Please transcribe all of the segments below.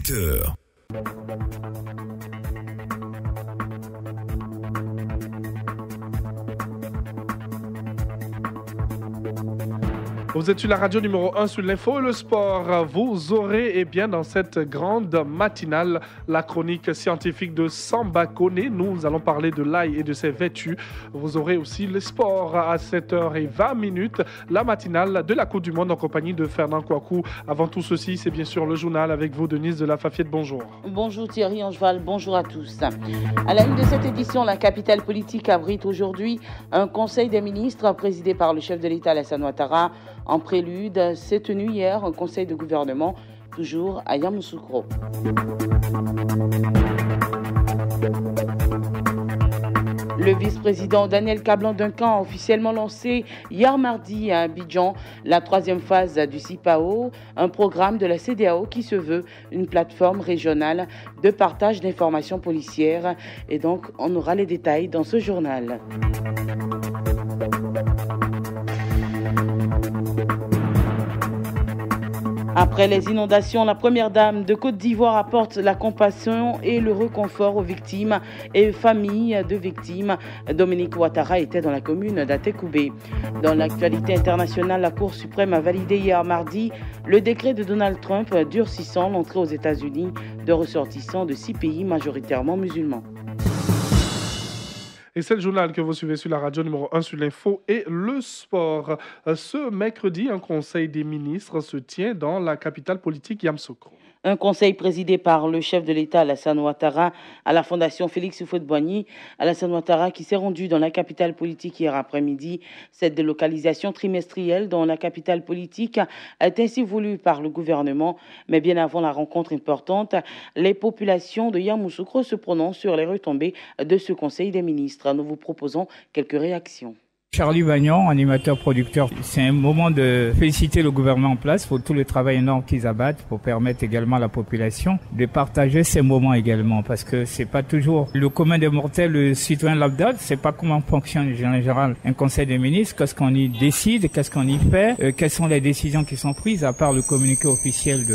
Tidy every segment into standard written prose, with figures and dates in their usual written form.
17h. Vous êtes sur la radio numéro 1 sur l'info et le sport. Vous aurez, dans cette grande matinale, la chronique scientifique de Samba Kone. Nous allons parler de l'ail et de ses vertus. Vous aurez aussi le sport à 7h20, la matinale de la Coupe du Monde en compagnie de Fernand Kouakou. Avant tout ceci, c'est bien sûr le journal avec vous, Denise de la Fafiette. Bonjour. Bonjour Thierry Angeval, bonjour à tous. À la une de cette édition, la capitale politique abrite aujourd'hui un conseil des ministres présidé par le chef de l'État, Alassane Ouattara. En prélude, s'est tenu hier un conseil de gouvernement, toujours à Yamoussoukro. Le vice-président Daniel Kablan-Duncan a officiellement lancé hier mardi à Abidjan la troisième phase du CIPAO, un programme de la CEDEAO qui se veut une plateforme régionale de partage d'informations policières. Et donc, on aura les détails dans ce journal. Après les inondations, la première dame de Côte d'Ivoire apporte la compassion et le réconfort aux victimes et familles de victimes. Dominique Ouattara était dans la commune d'Atekoubé. Dans l'actualité internationale, la Cour suprême a validé hier mardi le décret de Donald Trump durcissant l'entrée aux États-Unis de ressortissants de 6 pays majoritairement musulmans. Et c'est le journal que vous suivez sur la radio numéro 1 sur l'info et le sport. Ce mercredi, un conseil des ministres se tient dans la capitale politique Yamoussoukro. Un conseil présidé par le chef de l'État, Alassane Ouattara, à la Fondation Félix Houphouët-Boigny. Alassane Ouattara qui s'est rendu dans la capitale politique hier après-midi. Cette délocalisation trimestrielle dans la capitale politique est ainsi voulue par le gouvernement. Mais bien avant la rencontre importante, les populations de Yamoussoukro se prononcent sur les retombées de ce conseil des ministres. Nous vous proposons quelques réactions. Charlie Vagnon, animateur producteur, c'est un moment de féliciter le gouvernement en place pour tout le travail énorme qu'ils abattent pour permettre également à la population de partager ces moments également parce que c'est pas toujours le commun des mortels, le citoyen lambda, c'est pas comment fonctionne en général un conseil des ministres, qu'est-ce qu'on y décide, qu'est-ce qu'on y fait, quelles sont les décisions qui sont prises à part le communiqué officiel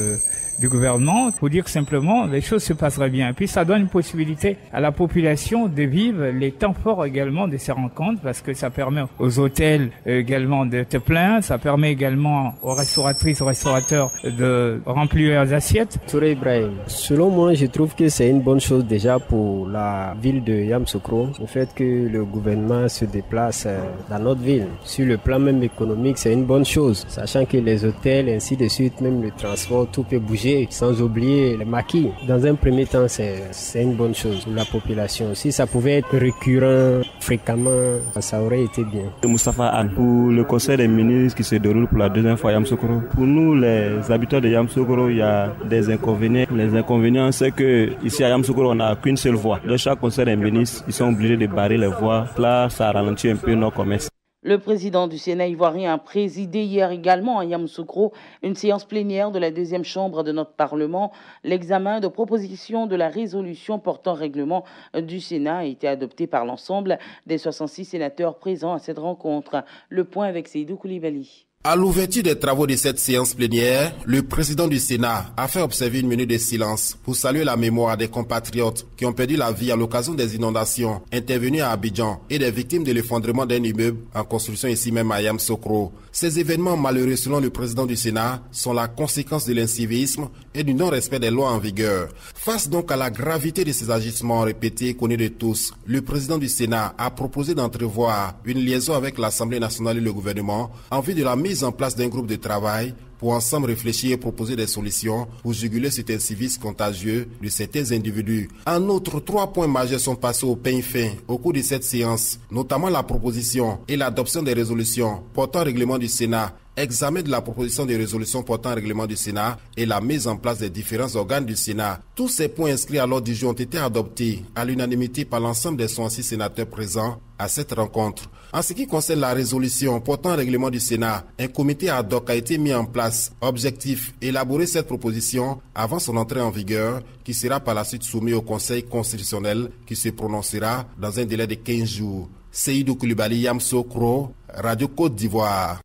du gouvernement, pour dire que simplement les choses se passeraient bien. Et puis ça donne une possibilité à la population de vivre les temps forts également de ces rencontres parce que ça permet aux hôtels également de te plaindre, ça permet également aux restauratrices, aux restaurateurs de remplir leurs assiettes. Touré Ibrahim, selon moi je trouve que c'est une bonne chose déjà pour la ville de Yamoussoukro, le fait que le gouvernement se déplace dans notre ville. Sur le plan même économique, c'est une bonne chose, sachant que les hôtels, ainsi de suite, même le transport, tout peut bouger. Sans oublier les maquis. Dans un premier temps, c'est une bonne chose pour la population. Si ça pouvait être récurrent, fréquemment, ça aurait été bien. Moustapha Anne, pour le conseil des ministres qui se déroule pour la deuxième fois à Yamoussoukro. Pour nous, les habitants de Yamoussoukro, il y a des inconvénients. Les inconvénients, c'est que ici à Yamoussoukro, on n'a qu'une seule voie. Dans chaque conseil des ministres, ils sont obligés de barrer les voies. Là, ça ralentit un peu nos commerces. Le président du Sénat ivoirien a présidé hier également à Yamoussoukro une séance plénière de la deuxième chambre de notre Parlement. L'examen de propositions de la résolution portant règlement du Sénat a été adopté par l'ensemble des 66 sénateurs présents à cette rencontre. Le point avec Seydou Koulibaly. À l'ouverture des travaux de cette séance plénière, le président du Sénat a fait observer une minute de silence pour saluer la mémoire des compatriotes qui ont perdu la vie à l'occasion des inondations intervenues à Abidjan et des victimes de l'effondrement d'un immeuble en construction ici même à Yamoussoukro. Ces événements malheureux, selon le président du Sénat, sont la conséquence de l'incivisme et du non-respect des lois en vigueur. Face donc à la gravité de ces agissements répétés et connus de tous, le président du Sénat a proposé d'entrevoir une liaison avec l'Assemblée nationale et le gouvernement en vue de la mise en place d'un groupe de travail pour ensemble réfléchir et proposer des solutions pour juguler cet incivisme contagieux de certains individus. En outre, 3 points majeurs sont passés au peigne fin au cours de cette séance, notamment la proposition et l'adoption des résolutions portant règlement du Sénat, examen de la proposition de résolution portant règlement du Sénat et la mise en place des différents organes du Sénat. Tous ces points inscrits à l'ordre du jour ont été adoptés à l'unanimité par l'ensemble des 66 sénateurs présents à cette rencontre. En ce qui concerne la résolution portant règlement du Sénat, un comité ad hoc a été mis en place. Objectif, élaborer cette proposition avant son entrée en vigueur, qui sera par la suite soumise au Conseil constitutionnel qui se prononcera dans un délai de 15 jours. Seydou Koulibaly, Yamoussoukro, Radio Côte d'Ivoire.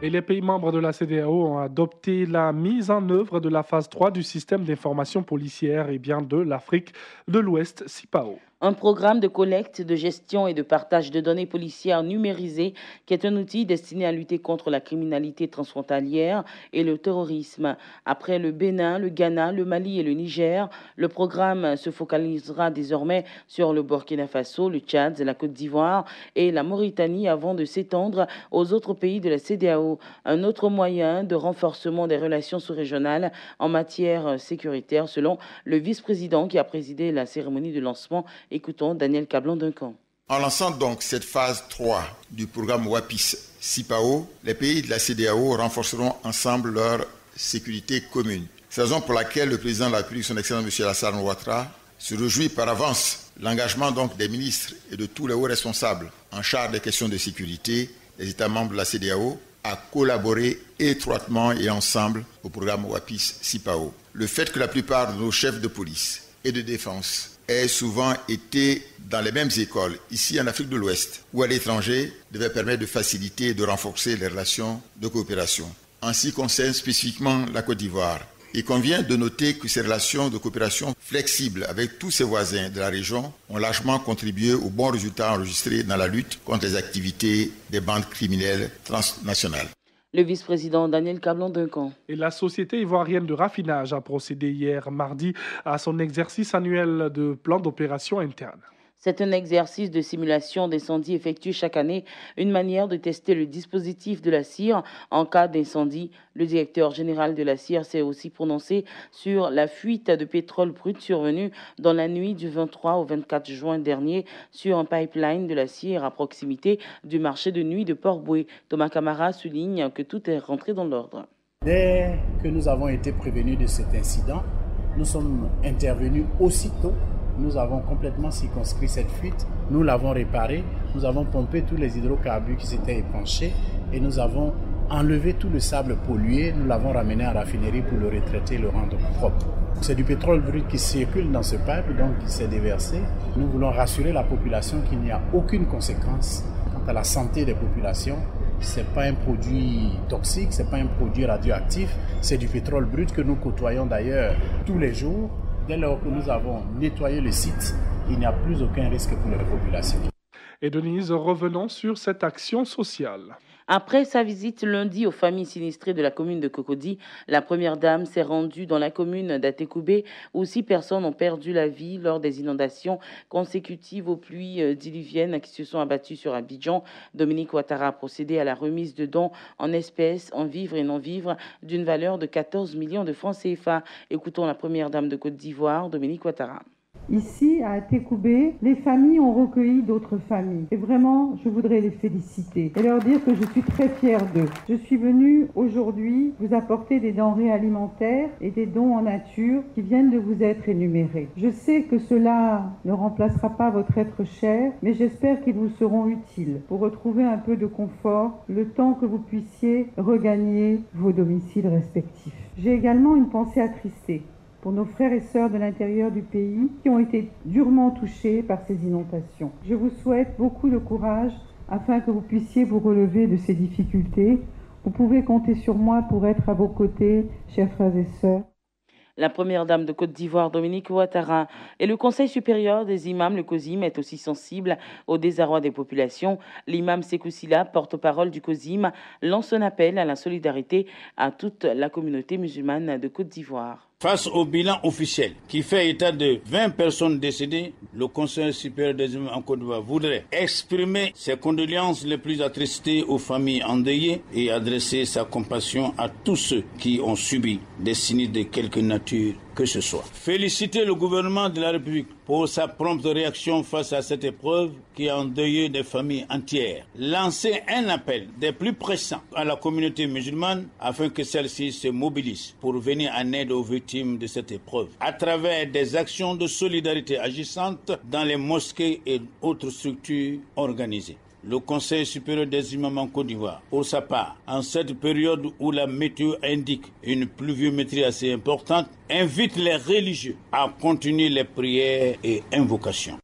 Et les pays membres de la CEDEAO ont adopté la mise en œuvre de la phase 3 du système d'information policière de l'Afrique de l'Ouest, CIPAO. Un programme de collecte, de gestion et de partage de données policières numérisées qui est un outil destiné à lutter contre la criminalité transfrontalière et le terrorisme. Après le Bénin, le Ghana, le Mali et le Niger, le programme se focalisera désormais sur le Burkina Faso, le Tchad, la Côte d'Ivoire et la Mauritanie avant de s'étendre aux autres pays de la CEDEAO. Un autre moyen de renforcement des relations sous-régionales en matière sécuritaire selon le vice-président qui a présidé la cérémonie de lancement. Écoutons Daniel Cablon-Duncan. En lançant donc cette phase 3 du programme WAPIS-CIPAO, les pays de la CEDEAO renforceront ensemble leur sécurité commune. C'est la raison pour laquelle le président de la République, son Excellence M. Alassane Ouattara, se réjouit par avance l'engagement donc des ministres et de tous les hauts responsables en charge des questions de sécurité des États membres de la CEDEAO à collaborer étroitement et ensemble au programme WAPIS-CIPAO. Le fait que la plupart de nos chefs de police et de défense aient souvent été dans les mêmes écoles, ici en Afrique de l'Ouest ou à l'étranger, devait permettre de faciliter et de renforcer les relations de coopération. En ce qui concerne spécifiquement la Côte d'Ivoire, il convient de noter que ces relations de coopération flexibles avec tous ses voisins de la région ont largement contribué aux bons résultats enregistrés dans la lutte contre les activités des bandes criminelles transnationales. Le vice-président Daniel Cablon-Duncan. Et la société ivoirienne de raffinage a procédé hier mardi à son exercice annuel de plan d'opération interne. C'est un exercice de simulation d'incendie effectué chaque année, une manière de tester le dispositif de la CIR en cas d'incendie. Le directeur général de la CIR s'est aussi prononcé sur la fuite de pétrole brut survenue dans la nuit du 23 au 24 juin dernier sur un pipeline de la CIR à proximité du marché de nuit de Port-Boué. Thomas Camara souligne que tout est rentré dans l'ordre. Dès que nous avons été prévenus de cet incident, nous sommes intervenus aussitôt. Nous avons complètement circonscrit cette fuite, nous l'avons réparée, nous avons pompé tous les hydrocarbures qui s'étaient épanchés et nous avons enlevé tout le sable pollué, nous l'avons ramené à la raffinerie pour le retraiter, le rendre propre. C'est du pétrole brut qui circule dans ce pipe, donc qui s'est déversé. Nous voulons rassurer la population qu'il n'y a aucune conséquence quant à la santé des populations. Ce n'est pas un produit toxique, ce n'est pas un produit radioactif, c'est du pétrole brut que nous côtoyons d'ailleurs tous les jours. Dès lors que nous avons nettoyé le site, il n'y a plus aucun risque pour les populations. Et Denise, revenons sur cette action sociale. Après sa visite lundi aux familles sinistrées de la commune de Cocody, la première dame s'est rendue dans la commune d'Atekoubé où 6 personnes ont perdu la vie lors des inondations consécutives aux pluies diluviennes qui se sont abattues sur Abidjan. Dominique Ouattara a procédé à la remise de dons en espèces, en vivres et non-vivres d'une valeur de 14 millions de francs CFA. Écoutons la première dame de Côte d'Ivoire, Dominique Ouattara. Ici, à Atekoubé, les familles ont recueilli d'autres familles. Et vraiment, je voudrais les féliciter et leur dire que je suis très fière d'eux. Je suis venue aujourd'hui vous apporter des denrées alimentaires et des dons en nature qui viennent de vous être énumérés. Je sais que cela ne remplacera pas votre être cher, mais j'espère qu'ils vous seront utiles pour retrouver un peu de confort le temps que vous puissiez regagner vos domiciles respectifs. J'ai également une pensée attristée pour nos frères et sœurs de l'intérieur du pays qui ont été durement touchés par ces inondations. Je vous souhaite beaucoup de courage afin que vous puissiez vous relever de ces difficultés. Vous pouvez compter sur moi pour être à vos côtés, chers frères et sœurs. La première dame de Côte d'Ivoire, Dominique Ouattara, et le Conseil supérieur des imams, le COSIM, est aussi sensible au désarroi des populations. L'imam Sékou Sylla, porte-parole du COSIM, lance un appel à la solidarité à toute la communauté musulmane de Côte d'Ivoire. Face au bilan officiel qui fait état de 20 personnes décédées, le Conseil supérieur des imams en Côte d'Ivoire voudrait exprimer ses condoléances les plus attristées aux familles endeuillées et adresser sa compassion à tous ceux qui ont subi des sinistres de quelque nature que ce soit. Féliciter le gouvernement de la République pour sa prompte réaction face à cette épreuve qui a endeuillé des familles entières. Lancer un appel des plus pressants à la communauté musulmane afin que celle-ci se mobilise pour venir en aide aux victimes de cette épreuve à travers des actions de solidarité agissantes dans les mosquées et autres structures organisées. Le Conseil supérieur des imams en Côte d'Ivoire, pour sa part, en cette période où la météo indique une pluviométrie assez importante, invite les religieux à continuer les prières et invocations.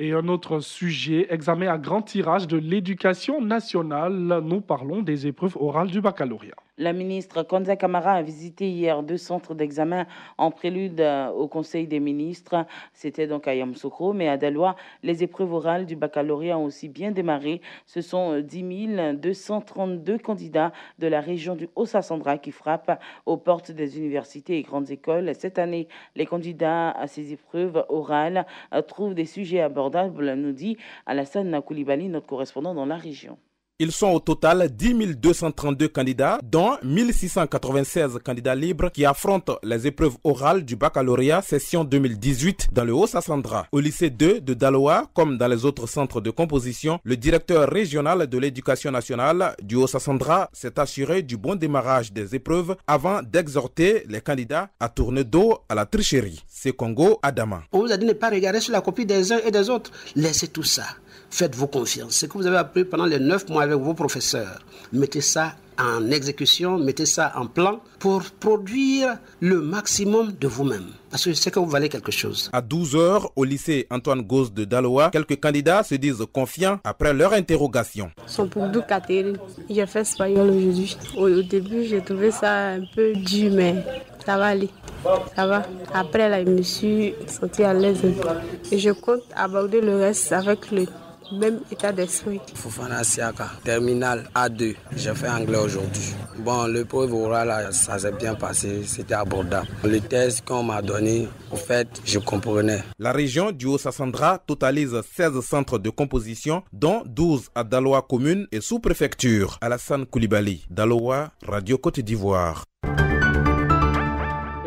Et un autre sujet, examen à grand tirage de l'éducation nationale. Nous parlons des épreuves orales du baccalauréat. La ministre Konza Kamara a visité hier 2 centres d'examen en prélude au Conseil des ministres. C'était donc à Yamoussoukro, mais à Daloa, les épreuves orales du baccalauréat ont aussi bien démarré. Ce sont 10 232 candidats de la région du Haut-Sassandra qui frappent aux portes des universités et grandes écoles. Cette année, les candidats à ces épreuves orales trouvent des sujets abordables, nous dit Alassane Koulibaly, notre correspondant dans la région. Ils sont au total 10 232 candidats, dont 1696 candidats libres qui affrontent les épreuves orales du baccalauréat session 2018 dans le Haut-Sassandra. Au lycée 2 de Daloa, comme dans les autres centres de composition, le directeur régional de l'éducation nationale du Haut-Sassandra s'est assuré du bon démarrage des épreuves avant d'exhorter les candidats à tourner dos à la tricherie. C'est Congo Adama. On vous a dit de ne pas regarder sur la copie des uns et des autres. Laissez tout ça. Faites-vous confiance. Ce que vous avez appris pendant les 9 mois avec vos professeurs, mettez ça en exécution, mettez ça en plan pour produire le maximum de vous-même. Parce que je sais que vous valez quelque chose. À 12h, au lycée Antoine Gauze de Daloa, quelques candidats se disent confiants après leur interrogation. Sompougdou Catherine, j'ai fait espagnol aujourd'hui. Au début, j'ai trouvé ça un peu dur, mais ça va aller. Ça va. Après, là, je me suis sentie à l'aise. Et je compte aborder le reste avec le même état d'esprit. Fofana Siaka, terminal A2. J'ai fait anglais aujourd'hui. Bon, l'épreuve orale, ça s'est bien passé, c'était abordable. Les tests qu'on m'a donné, au fait, je comprenais. La région du Haut-Sassandra totalise 16 centres de composition, dont 12 à Daloa commune et sous-préfecture. Alassane Koulibaly, Daloa, Radio Côte d'Ivoire.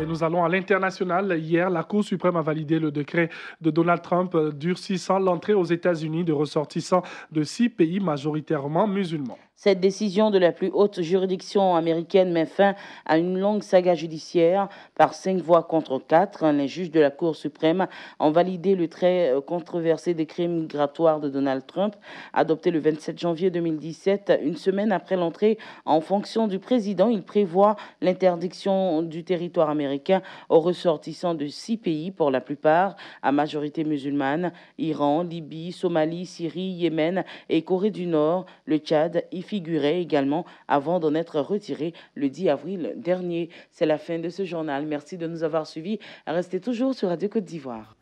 Et nous allons à l'international. Hier, la Cour suprême a validé le décret de Donald Trump durcissant l'entrée aux États-Unis de ressortissants de 6 pays majoritairement musulmans. Cette décision de la plus haute juridiction américaine met fin à une longue saga judiciaire par 5 voix contre 4. Les juges de la Cour suprême ont validé le très controversé décret migratoire de Donald Trump, adopté le 27 janvier 2017. Une semaine après l'entrée en fonction du président, il prévoit l'interdiction du territoire américain aux ressortissants de 6 pays, pour la plupart à majorité musulmane: Iran, Libye, Somalie, Syrie, Yémen et Corée du Nord. Le Tchad y figurait également avant d'en être retiré le 10 avril dernier. C'est la fin de ce journal. Merci de nous avoir suivis. Restez toujours sur Radio Côte d'Ivoire.